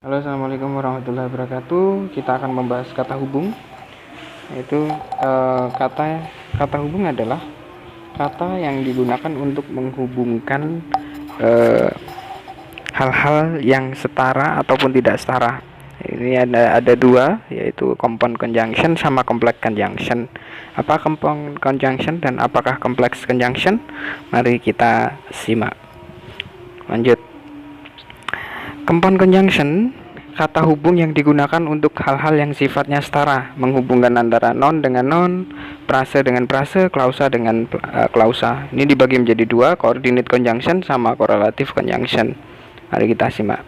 Halo, assalamualaikum warahmatullahi wabarakatuh. Kita akan membahas kata hubung, yaitu kata hubung adalah kata yang digunakan untuk menghubungkan hal-hal yang setara ataupun tidak setara. Ini ada dua, yaitu compound conjunction sama complex conjunction. Apa compound conjunction dan apakah complex conjunction? Mari kita simak. Lanjut. Compound conjunction, kata hubung yang digunakan untuk hal-hal yang sifatnya setara, menghubungkan antara non dengan non, frase dengan frase, klausa dengan klausa. Ini dibagi menjadi dua, coordinate conjunction sama correlative conjunction. Mari kita simak.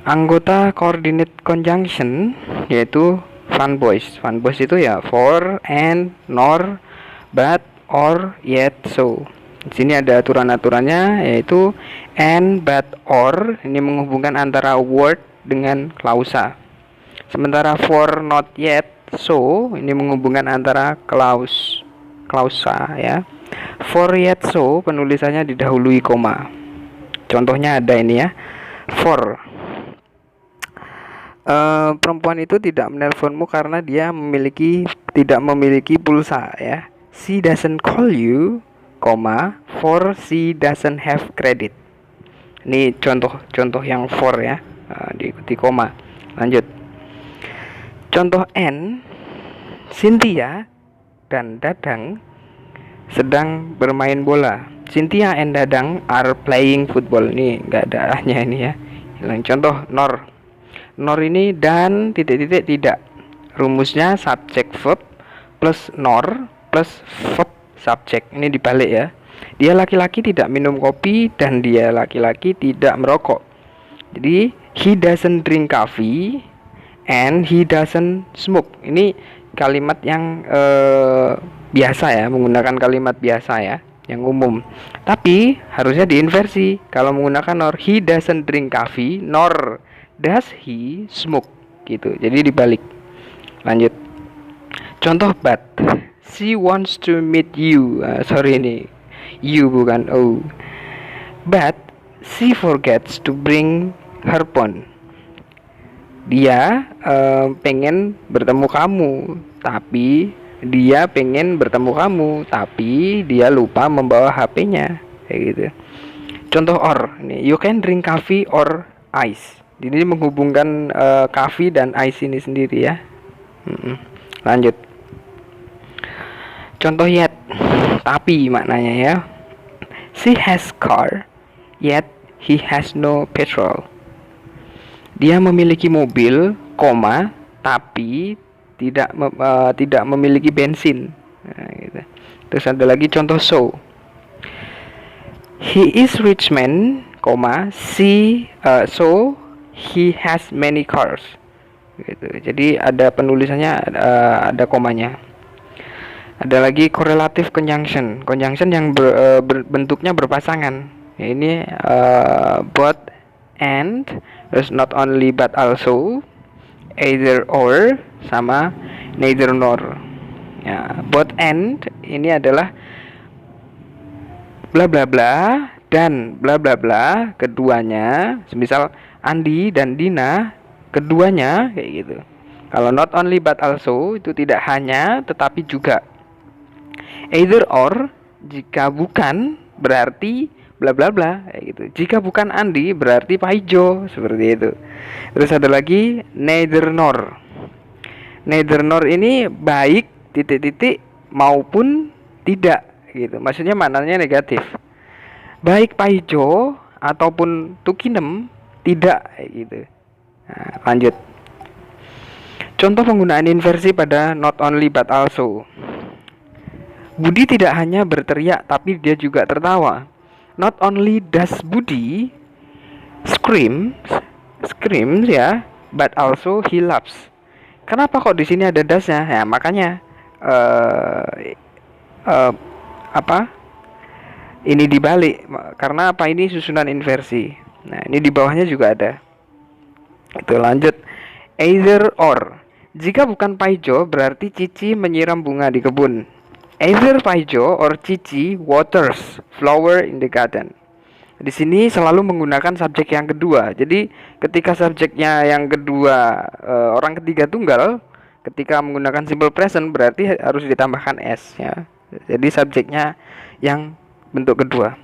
Anggota coordinate conjunction yaitu fun boys. Fun boys itu ya for, and, nor, but, or, yet, so. Di sini ada aturan-aturannya, yaitu and, but, or ini menghubungkan antara word dengan klausa. Sementara for, not, yet, so ini menghubungkan antara klausa ya. For, yet, so penulisannya didahului koma. Contohnya ada ini ya. For, perempuan itu tidak menelponmu karena dia tidak memiliki pulsa ya. She doesn't call you, for she doesn't have credit. Ini contoh yang for ya, diikuti koma. Lanjut. Contoh N, Cynthia dan Dadang sedang bermain bola. Cynthia and Dadang are playing football. Ini nggak ada ahnya ini ya. Contoh nor. Nor ini dan titik-titik tidak. Rumusnya subject verb plus nor plus verb subjek. Ini dibalik ya. Dia laki-laki tidak minum kopi dan dia laki-laki tidak merokok. Jadi he doesn't drink coffee and he doesn't smoke. Ini kalimat yang biasa ya, menggunakan kalimat biasa ya, yang umum. Tapi harusnya diinversi. Kalau menggunakan nor, he doesn't drink coffee nor does he smoke gitu. Jadi dibalik. Lanjut. Contoh but, she wants to meet you. Sorry ini you bukan oh. But she forgets to bring her phone. Dia pengen bertemu kamu, tapi dia lupa membawa HP-nya. Kayak gitu. Contoh or, ini you can drink coffee or ice. Jadi menghubungkan coffee dan ice ini sendiri ya. Lanjut. Contoh yet, tapi maknanya ya. She has car, yet he has no petrol. Dia memiliki mobil, tapi tidak memiliki bensin. Nah, gitu. Terus ada lagi contoh so. He is rich man, so he has many cars. Gitu. Jadi ada penulisannya, ada komanya. Ada lagi correlative conjunction yang bentuknya berpasangan. Ya, ini both and, terus not only but also, either or, sama neither nor. Ya, both and ini adalah bla bla bla dan bla bla bla keduanya. Semisal Andi dan Dina keduanya kayak gitu. Kalau not only but also itu tidak hanya tetapi juga. Either or, jika bukan berarti bla bla bla kayak gitu. Jika bukan Andi berarti Pak Ijo, seperti itu. Terus ada lagi neither nor. Neither nor ini baik titik-titik maupun tidak gitu. Maksudnya maknanya negatif. Baik Pak Ijo ataupun Tukinem tidak kayak gitu. Nah, lanjut. Contoh penggunaan inversi pada not only but also. Budi tidak hanya berteriak tapi dia juga tertawa. Not only does Budi screams ya, but also he laughs. Kenapa kok di sini ada dasnya? Ya makanya ini dibalik karena apa? Ini susunan inversi. Nah ini di bawahnya juga ada. Itu lanjut. Either or. Jika bukan Paijo berarti Cici menyiram bunga di kebun. Either Paijo or Cici waters flower in the garden. Di sini selalu menggunakan subjek yang kedua. Jadi ketika subjeknya yang kedua orang ketiga tunggal, ketika menggunakan simple present berarti harus ditambahkan s ya. Jadi subjeknya yang bentuk kedua.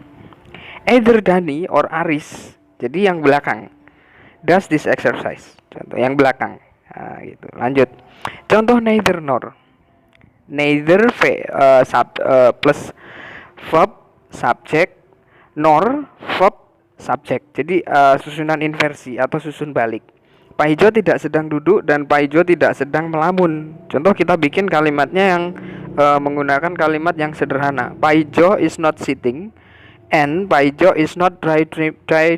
Either Dani or Aris. Jadi yang belakang. Does this exercise. Contoh yang belakang. Nah, gitu. Lanjut. Contoh neither nor. Neither plus verb subject nor verb subject. Jadi susunan inversi atau susun balik. Pak Ijo tidak sedang duduk dan Pak Ijo tidak sedang melamun. Contoh kita bikin kalimatnya yang menggunakan kalimat yang sederhana. Pak Ijo is not sitting and Pak Ijo is not dry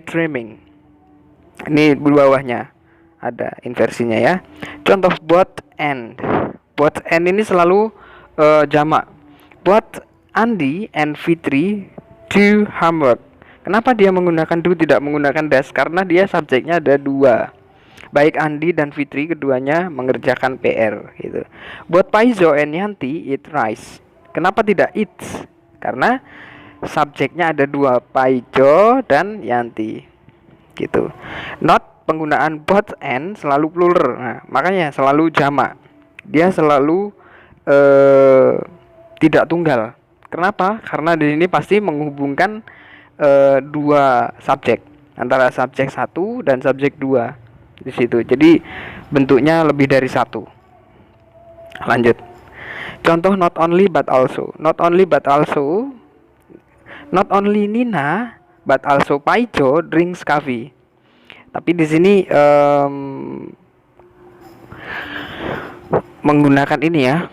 dreaming. Ini di bawahnya ada inversinya ya. Contoh both and. Both and ini selalu jamak. Both Andi and Fitri do homework. Kenapa dia menggunakan do tidak menggunakan does? Karena dia subjeknya ada dua. Baik Andi dan Fitri keduanya mengerjakan PR gitu. Buat Paizo and Yanti eat rice. Kenapa tidak eats? Karena subjeknya ada dua, Paizo dan Yanti gitu. Not penggunaan both and selalu plural. Nah, makanya selalu jamak. Dia selalu tidak tunggal. Kenapa? Karena di sini pasti menghubungkan dua subjek, antara subjek 1 dan subjek 2 di situ. Jadi bentuknya lebih dari satu. Lanjut. Contoh not only but also. Not only but also. Not only Nina but also Paijo drinks coffee. Tapi di sini menggunakan ini ya.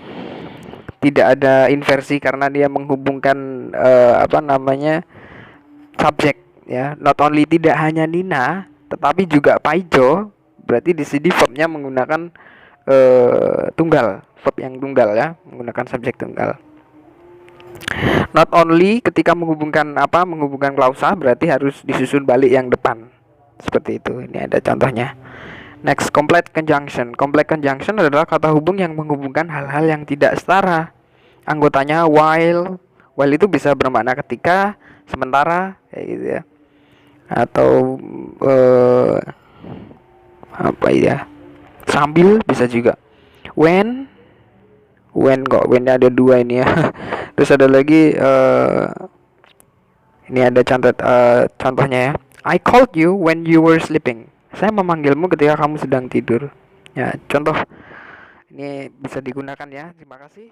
Tidak ada inversi karena dia menghubungkan subjek ya. Not only tidak hanya Nina, tetapi juga Paijo. Berarti di sini verbnya menggunakan tunggal, verb yang tunggal ya, menggunakan subjek tunggal. Not only ketika menghubungkan klausa berarti harus disusun balik yang depan. Seperti itu. Ini ada contohnya. Next, complete conjunction. Complete conjunction adalah kata hubung yang menghubungkan hal-hal yang tidak setara. Anggotanya while. While itu bisa bermakna ketika, sementara, kayak gitu ya. Atau sambil bisa juga. When nya ada dua ini ya. Terus ada lagi ini ada contohnya ya. I called you when you were sleeping. Saya memanggilmu ketika kamu sedang tidur. Ya, contoh ini bisa digunakan ya. Terima kasih.